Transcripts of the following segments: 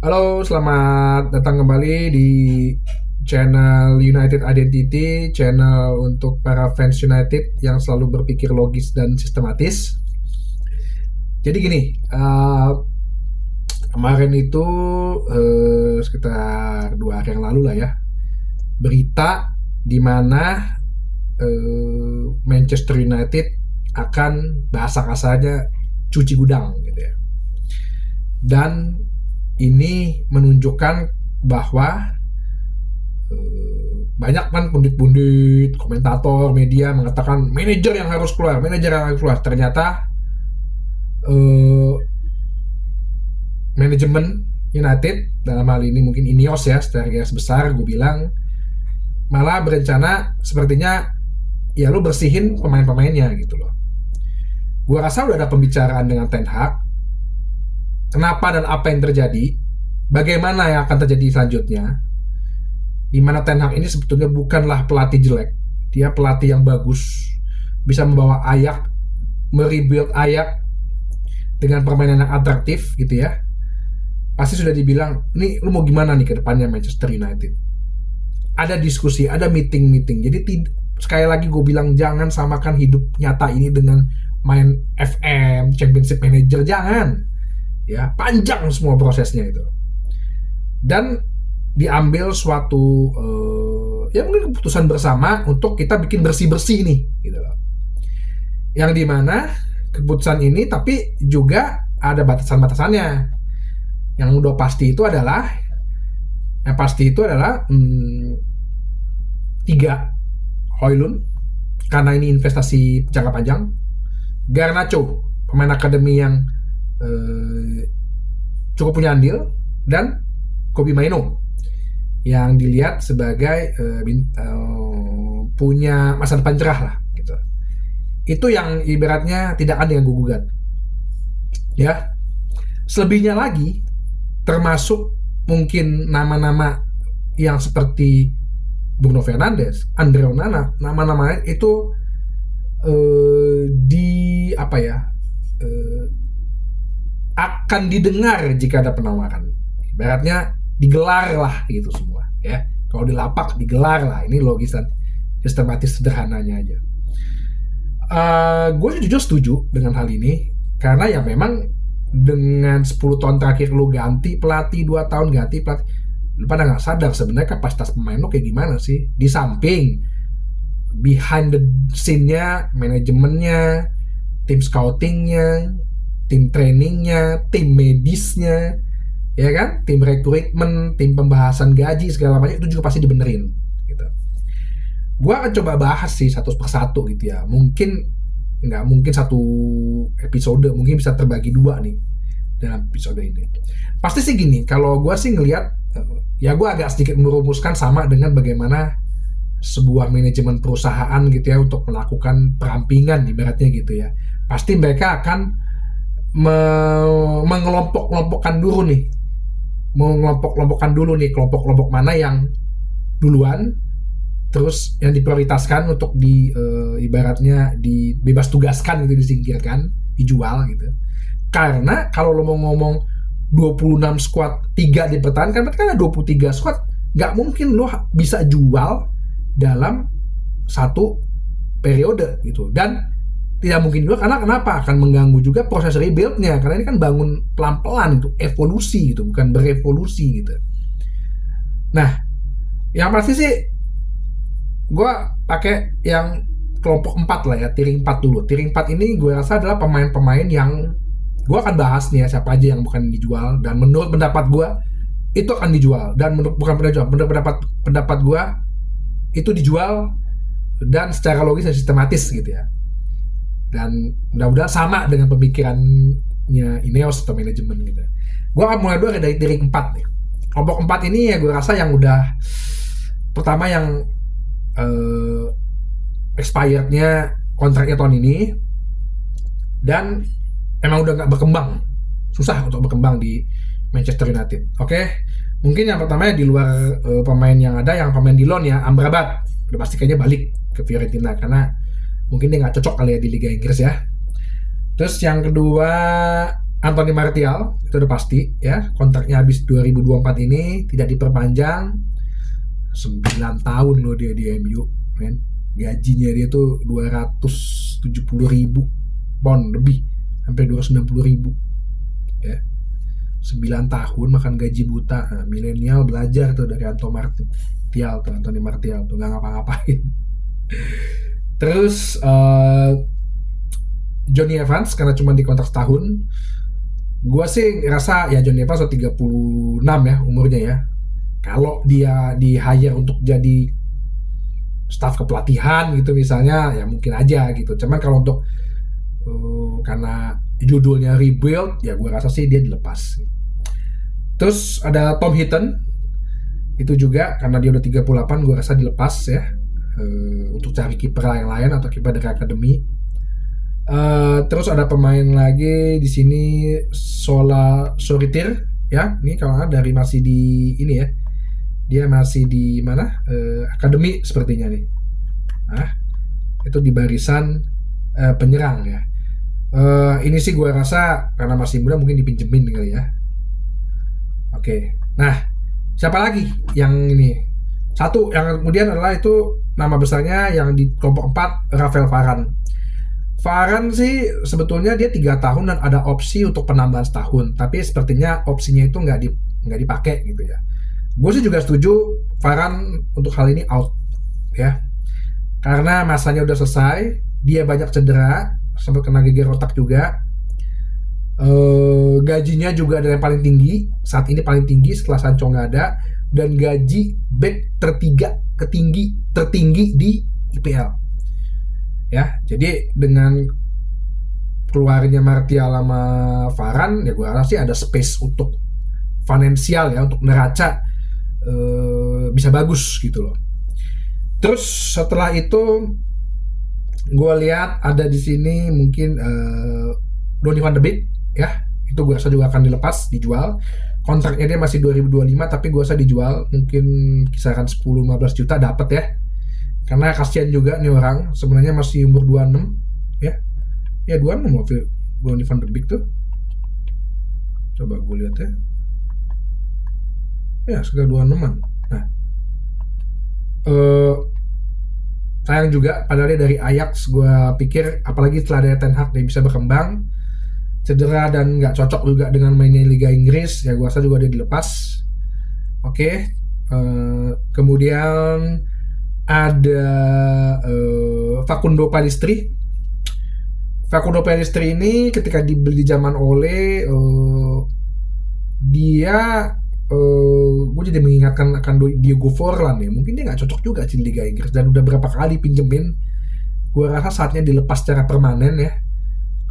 Halo, selamat datang kembali di channel United Identity, channel untuk para fans United yang selalu berpikir logis dan sistematis. Jadi gini, kemarin itu sekitar 2 hari yang lalu lah ya, berita di mana Manchester United akan bahasa kasarnya cuci gudang gitu ya. Dan ini menunjukkan bahwa banyak kan pundit-pundit, komentator, media mengatakan manajer yang harus keluar, manajer yang harus keluar. Ternyata eh, manajemen United dalam hal ini mungkin Ineos ya secara garis besar gue bilang malah berencana sepertinya ya lu bersihin pemain-pemainnya gitu loh. Gue rasa udah ada pembicaraan dengan Ten Hag. Kenapa dan apa yang terjadi? Bagaimana yang akan terjadi selanjutnya? Di mana Ten Hag ini sebetulnya bukanlah pelatih jelek. Dia pelatih yang bagus, bisa membawa Ajax, merebuild Ajax dengan permainan yang atraktif gitu ya. Pasti sudah dibilang, nih lu mau gimana nih ke depannya Manchester United. Ada diskusi, ada meeting-meeting. Jadi sekali lagi gue bilang jangan samakan hidup nyata ini dengan main FM, Championship Manager, jangan. Ya, panjang semua prosesnya itu. Dan diambil suatu ya mungkin keputusan bersama untuk kita bikin bersih-bersih nih gitu loh. Yang dimana keputusan ini tapi juga ada batasan-batasannya. Yang udah pasti itu adalah tiga, Højlund karena ini investasi jangka panjang, Garnacho pemain akademi yang cukup punya andil, dan Kobbie Mainoo yang dilihat sebagai punya masa depan cerah lah gitu. Itu yang ibaratnya tidak akan diganggu gugat. Ya. Selebihnya lagi termasuk mungkin nama-nama yang seperti Bruno Fernandes, Andre Onana, nama-nama itu akan didengar jika ada penawaran. Ibaratnya digelar lah gitu semua ya. Kalau di lapak digelar lah, ini logis dan sistematis sederhananya aja. Gue jujur setuju dengan hal ini karena ya memang dengan 10 tahun terakhir lu ganti pelatih, 2 tahun ganti pelatih, lu pada nggak sadar sebenarnya kapasitas pemain lu kayak gimana sih, di samping behind the scene-nya, manajemennya, tim scoutingnya, tim trainingnya, tim medisnya, ya kan, tim recruitment, tim pembahasan gaji segala macam itu juga pasti dibenerin gitu. Gua akan coba bahas sih satu persatu gitu ya. Nggak mungkin satu episode, mungkin bisa terbagi 2 nih dalam episode ini. Pasti sih gini, kalau gua sih ngelihat ya gua agak sedikit merumuskan sama dengan bagaimana sebuah manajemen perusahaan gitu ya untuk melakukan perampingan ibaratnya gitu ya. Pasti mereka akan mengelompok-kelompokkan dulu nih, kelompok-kelompok mana yang duluan, terus yang diprioritaskan untuk ibaratnya dibebas tugaskan gitu, disingkirkan, dijual gitu. Karena kalau lo mau ngomong 26 squad 3 dipertahankan, berarti kan ada 23 squad, nggak mungkin lo bisa jual dalam satu periode gitu. Dan tidak mungkin juga karena kenapa? Akan mengganggu juga proses rebuild-nya, karena ini kan bangun pelan-pelan itu, evolusi gitu, bukan berevolusi gitu. Nah, yang pasti sih gue pakai yang kelompok 4 lah ya, tiering 4 dulu. Tiering 4 ini gue rasa adalah pemain-pemain yang gue akan bahas nih ya, siapa aja yang bukan dijual, dan menurut pendapat gue itu akan dijual, dan menurut pendapat gue itu dijual dan secara logis dan sistematis gitu ya. Dan mudah-mudahan sama dengan pemikirannya Ineos atau manajemen gitu. Gue akan mulai dulu dari tiering 4 nih. Kelompok 4 ini ya gue rasa yang udah pertama yang expirednya kontraknya tahun ini dan emang udah nggak berkembang, susah untuk berkembang di Manchester United. Oke, mungkin yang pertama ya di luar pemain yang ada, yang pemain di loan ya, Amrabat udah pasti kayaknya balik ke Fiorentina karena mungkin dia nggak cocok kali ya di Liga Inggris ya. Terus yang kedua Anthony Martial itu udah pasti ya, kontraknya habis 2024 ini, tidak diperpanjang. 9 tahun loh dia di MU, men. Gajinya dia tuh 270.000 pound lebih, hampir 290.000 ya. 9 tahun makan gaji buta. Nah, milenial belajar tuh dari Anthony Martial tuh nggak ngapa-ngapain. Terus Johnny Evans karena cuma dikontrak setahun. Gua sih ngerasa ya Johnny Evans 36 ya umurnya ya. Kalau dia di hire untuk jadi staff kepelatihan gitu misalnya, ya mungkin aja gitu. Cuman kalau untuk karena judulnya rebuild, ya gue rasa sih dia dilepas. Terus ada Tom Hinton, itu juga karena dia udah 38, gue rasa dilepas ya, untuk cari kiper yang lain atau kiper dari akademi. Terus ada pemain lagi di sini, Soritir ya, ini kalau dari masih di ini ya, dia masih di mana, akademi sepertinya nih. Nah, itu di barisan penyerang ya. Ini sih gue rasa karena masih muda mungkin dipinjemin kali ya. Oke. Nah, siapa lagi yang ini? Satu yang kemudian adalah itu nama besarnya yang di kelompok 4, Rafael Varane. Varane sih sebetulnya dia 3 tahun dan ada opsi untuk penambahan setahun, tapi sepertinya opsinya itu nggak dipakai gitu ya. Gue sih juga setuju Varane untuk hal ini out ya, karena masanya udah selesai, dia banyak cedera, sempat kena geger otak juga. Gajinya juga ada yang paling tinggi saat ini, paling tinggi setelah Sancho nggak ada, dan gaji back tertinggi di IPL ya. Jadi dengan keluarnya Martial sama Varane ya gue rasa sih ada space untuk finansial ya, untuk neraca bisa bagus gitu loh. Terus setelah itu gue lihat ada di sini mungkin Donny van de Beek ya, itu gue rasa juga akan dilepas, dijual. Kontraknya dia masih 2025, tapi gue rasa dijual mungkin kisaran 10-15 juta dapat ya, karena kasihan juga nih orang, sebenarnya masih umur 26 ya. Ya 26 waktu Donny van de Beek tuh, coba gue lihat ya sekitar 26an. Nah sayang juga padahal dia dari Ajax. Gue pikir apalagi setelah ada Ten Hag dia bisa berkembang. Cedera dan nggak cocok juga dengan mainnya Liga Inggris, ya gue rasa juga dia dilepas. Oke. Kemudian ada Facundo Pellistri. Facundo Pellistri ini ketika dibeli zaman Ole, dia gue jadi mengingatkan akan Diego Forlan ya. Mungkin dia nggak cocok juga di Liga Inggris dan udah berapa kali pinjemin. Gue rasa saatnya dilepas secara permanen ya.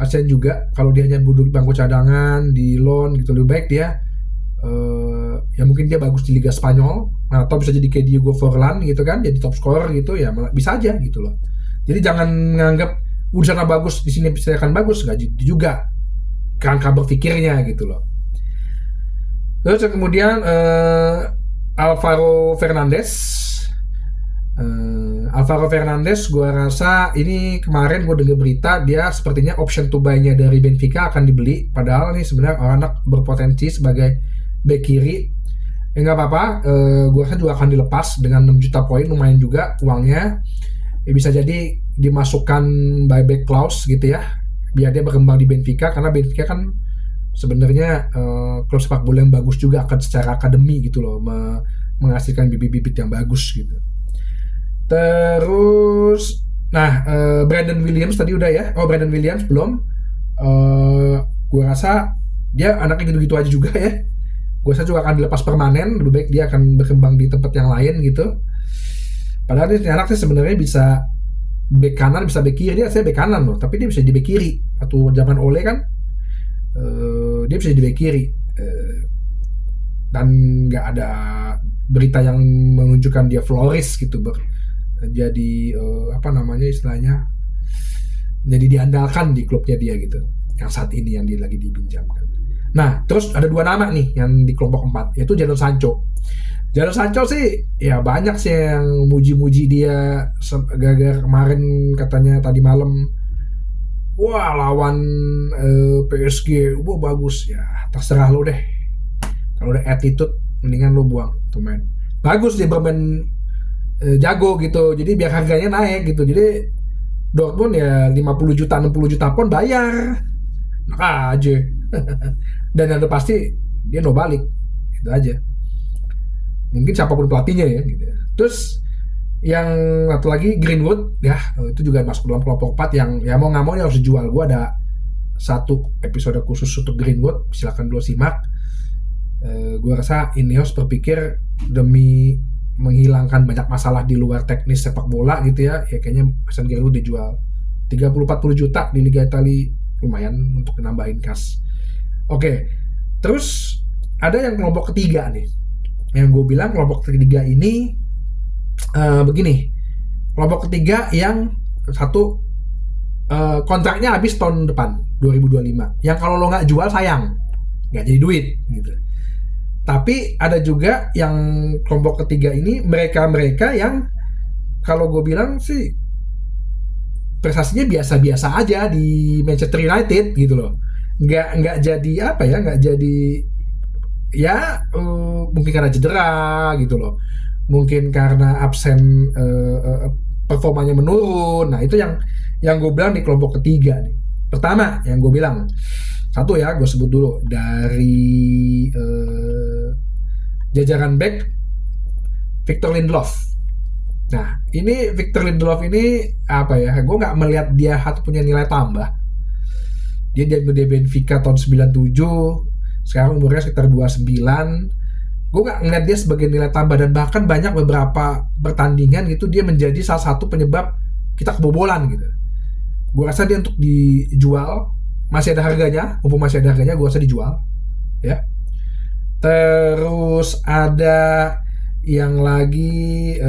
Kasian juga kalau dia hanya duduk di bangku cadangan di loan gitu. Lebih baik dia ya mungkin dia bagus di Liga Spanyol atau bisa jadi kayak Diego Forlan gitu kan, jadi top scorer gitu ya, bisa aja gitu loh. Jadi jangan menganggap di sana bagus, di sini bisa akan bagus, nggak gitu juga kerangka berpikirnya gitu loh. Terus kemudian Alvaro Fernandes, gue rasa ini kemarin gue dengar berita dia sepertinya option to buy-nya dari Benfica akan dibeli. Padahal nih sebenarnya anak berpotensi sebagai bek kiri. Nggak apa-apa, gue rasa juga akan dilepas dengan 6 juta poin, lumayan juga uangnya. Bisa jadi dimasukkan buyback clause gitu ya, biar dia berkembang di Benfica, karena Benfica kan sebenarnya klub sepak bola yang bagus juga akan secara akademi gitu loh, menghasilkan bibit-bibit yang bagus gitu. Terus Brandon Williams tadi udah ya. Brandon Williams belum. Gue rasa dia anaknya gitu-gitu aja juga ya. Gue rasa juga akan dilepas permanen, lebih baik dia akan berkembang di tempat yang lain gitu. Padahal ini anak sih sebenarnya bisa bek kanan, bisa bek kiri. Dia saya bek kanan loh, tapi dia bisa di bek kiri. Waktu zaman Ole kan dia bisa di bek kiri, dan nggak ada berita yang menunjukkan dia flourish gitu, jadi istilahnya jadi diandalkan di klubnya dia gitu, yang saat ini yang dia lagi dipinjamkan. Nah terus ada 2 nama nih yang di kelompok 4, yaitu Jadon Sancho. Jadon Sancho sih ya banyak sih yang muji-muji dia gara-gara kemarin katanya tadi malam wah lawan PSG, wah bagus ya, terserah lo deh. Kalau udah attitude, mendingan lo buang tuh main. Bagus dia bermain jago gitu, jadi biar harganya naik gitu. Jadi Dortmund ya 50 juta 60 juta pun bayar, nah aja. Dan ada pasti dia no balik, itu aja. Mungkin siapapun pelatihnya ya gitu. Terus yang satu lagi Greenwood ya, itu juga masuk dalam kelompok 4 yang ya mau nggak mau dia harus dijual. Gua ada satu episode khusus untuk Greenwood, silakan dulu simak. Gue rasa Ineos berpikir demi menghilangkan banyak masalah di luar teknis sepak bola gitu ya, ya kayaknya Mason Greenwood dijual 30-40 juta di Liga Italia, lumayan untuk nambahin kas. Oke, terus ada yang kelompok ketiga nih, yang gue bilang kelompok ketiga ini begini, kelompok ketiga yang satu kontraknya habis tahun depan 2025, yang kalau lo nggak jual sayang, nggak jadi duit gitu. Tapi ada juga yang kelompok ketiga ini mereka yang kalau gue bilang sih prestasinya biasa-biasa aja di Manchester United gitu loh, nggak jadi apa ya, nggak jadi ya mungkin karena cedera gitu loh, mungkin karena absen performanya menurun. Nah itu yang gue bilang di kelompok ketiga nih. Pertama yang gue bilang satu ya, gue sebut dulu dari jajaran back, Victor Lindelof. Nah ini Victor Lindelof ini apa ya, gue nggak melihat dia punya nilai tambah. Dia dari Benfica tahun 97, sekarang umurnya sekitar 29. Gue nggak ngeliat dia sebagai nilai tambah, dan bahkan banyak beberapa pertandingan gitu dia menjadi salah satu penyebab kita kebobolan gitu. Gue rasa dia untuk dijual, masih ada harganya, mumpung masih ada harganya, gue rasa dijual ya. Terus ada yang lagi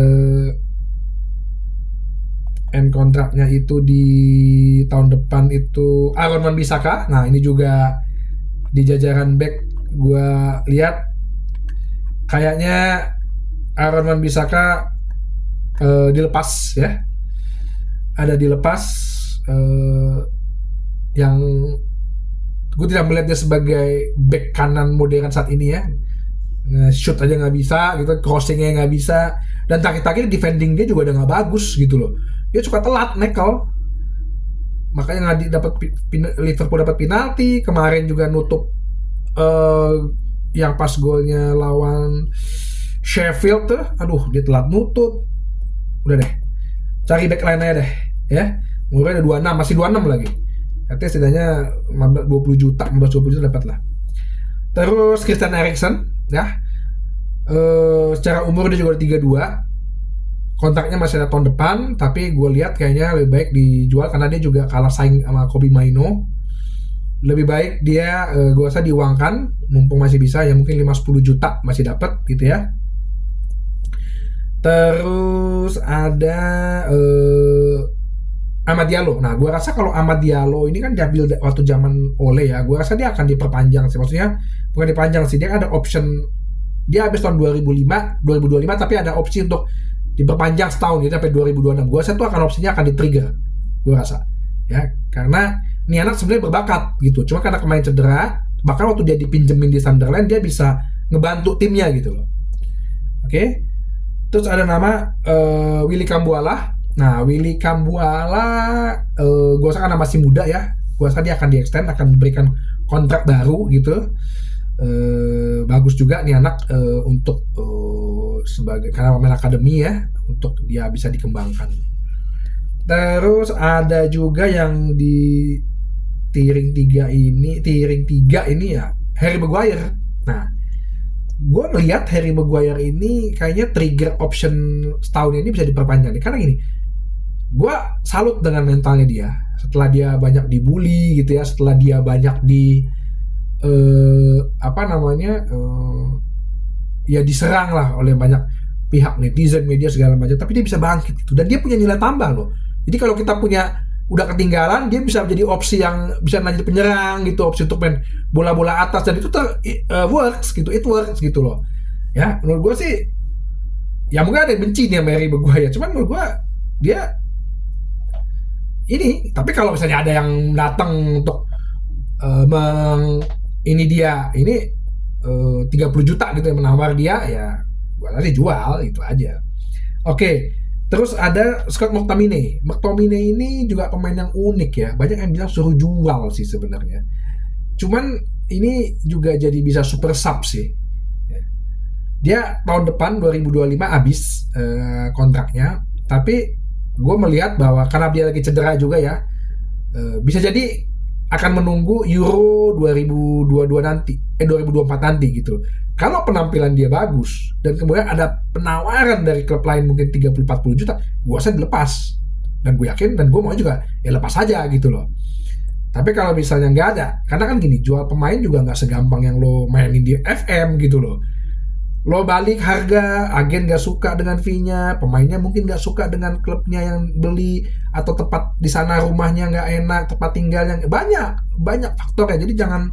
end kontraknya itu di tahun depan itu Aaron Wan-Bissaka. Nah ini juga di jajaran back gue lihat kayaknya Aaron Wan-Bissaka dilepas ya, ada dilepas, yang gue tidak melihat dia sebagai back kanan modern saat ini ya. Shoot aja nggak bisa gitu, crossingnya nggak bisa, dan terakhir-terakhir defending dia juga udah nggak bagus gitu loh. Dia suka telat nekel, makanya nggak dapat Liverpool dapat penalti kemarin juga, nutup yang pas golnya lawan Sheffield tuh, aduh dia telat nutup. Udah deh, cari back lain aja deh ya. Umurnya ada 26, masih 26 lagi. Artinya setidaknya 20 juta, 15-20 juta dapat lah. Terus Christian Eriksen ya, secara umur dia juga 32, kontraknya masih ada tahun depan, tapi gue lihat kayaknya lebih baik dijual karena dia juga kalah saing sama Kobbie Mainoo. Lebih baik dia gue rasa diuangkan, mumpung masih bisa ya, mungkin 5-10 juta masih dapat gitu ya. Terus ada Amad Diallo. Nah, gue rasa kalau Amad Diallo ini kan diambil waktu zaman Ole ya, gue rasa dia akan diperpanjang sih. Maksudnya bukan dipanjang sih, dia ada option, dia habis tahun 2025, tapi ada opsi untuk diperpanjang setahun gitu sampai 2026. Gue rasa itu akan opsinya akan di-trigger. Gue rasa ya, karena ini anak sebenarnya berbakat gitu. Cuma karena kemarin cedera, bahkan waktu dia dipinjemin di Sunderland dia bisa ngebantu timnya gitu loh. Oke. Terus ada nama Willy Kambuala. Nah, Willy Kambuala gue rasa karena masih muda ya, gue rasa dia akan di-extend, akan memberikan kontrak baru gitu. Bagus juga nih anak untuk sebagai karena pemain akademi ya, untuk dia bisa dikembangkan. Terus ada juga yang di tiering 3 ini ya, Harry Maguire. Nah, gue ngeliat Harry Maguire ini kayaknya trigger option setahun ini bisa diperpanjang nih, karena gini, gue salut dengan mentalnya dia. Setelah dia banyak dibully gitu ya, setelah dia banyak ya diserang lah oleh banyak pihak, netizen, media segala macam, tapi dia bisa bangkit gitu, dan dia punya nilai tambah loh. Jadi kalau kita udah ketinggalan, dia bisa menjadi opsi yang bisa menjadi penyerang gitu, opsi untuk main bola-bola atas, dan itu works gitu, it works gitu loh ya. Menurut gue sih ya, mungkin ada yang benci nih sama Harry Maguire, cuman menurut gue dia ini. Tapi kalau misalnya ada yang datang untuk eh, meng ini dia ini 30 juta gitu yang menawar dia, ya gua tadi jual itu aja. Oke, terus ada Scott McTominay. McTominay ini juga pemain yang unik ya. Banyak yang bilang suruh jual sih sebenarnya. Cuman ini juga jadi bisa super sub sih. Dia tahun depan 2025 habis kontraknya, tapi gue melihat bahwa karena dia lagi cedera juga ya, bisa jadi akan menunggu Euro 2022 nanti, 2024 nanti gitu. Kalau penampilan dia bagus dan kemudian ada penawaran dari klub lain mungkin 30-40 juta, gue rasa dilepas. Dan gue yakin dan gue mau juga ya lepas aja gitu loh. Tapi kalau misalnya nggak ada, karena kan gini, jual pemain juga nggak segampang yang lo mainin di FM gitu loh. Lo balik harga, agen nggak suka dengan fee-nya, pemainnya mungkin nggak suka dengan klubnya yang beli, atau tempat di sana rumahnya nggak enak, tempat tinggalnya banyak faktor ya. Jadi jangan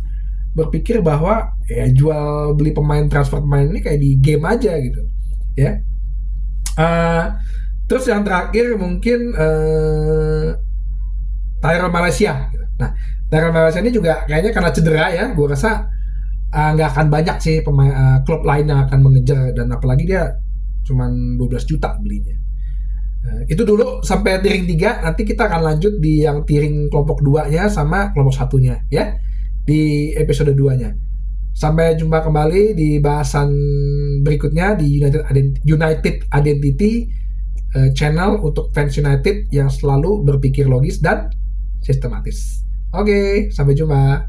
berpikir bahwa ya jual beli pemain, transfer pemain ini kayak di game aja gitu ya. Uh, Terus yang terakhir mungkin Tyrell Malaysia gitu. Nah, Tyrell Malaysia ini juga kayaknya karena cedera ya, gue rasa nggak akan banyak sih pemain klub lain yang akan mengejar, dan apalagi dia cuman 12 juta belinya. Itu dulu sampai tiering 3, nanti kita akan lanjut di yang tiering kelompok 2-nya sama kelompok 1-nya ya, di episode 2-nya. Sampai jumpa kembali di bahasan berikutnya di United Identity, channel untuk fans United yang selalu berpikir logis dan sistematis. Oke, sampai jumpa.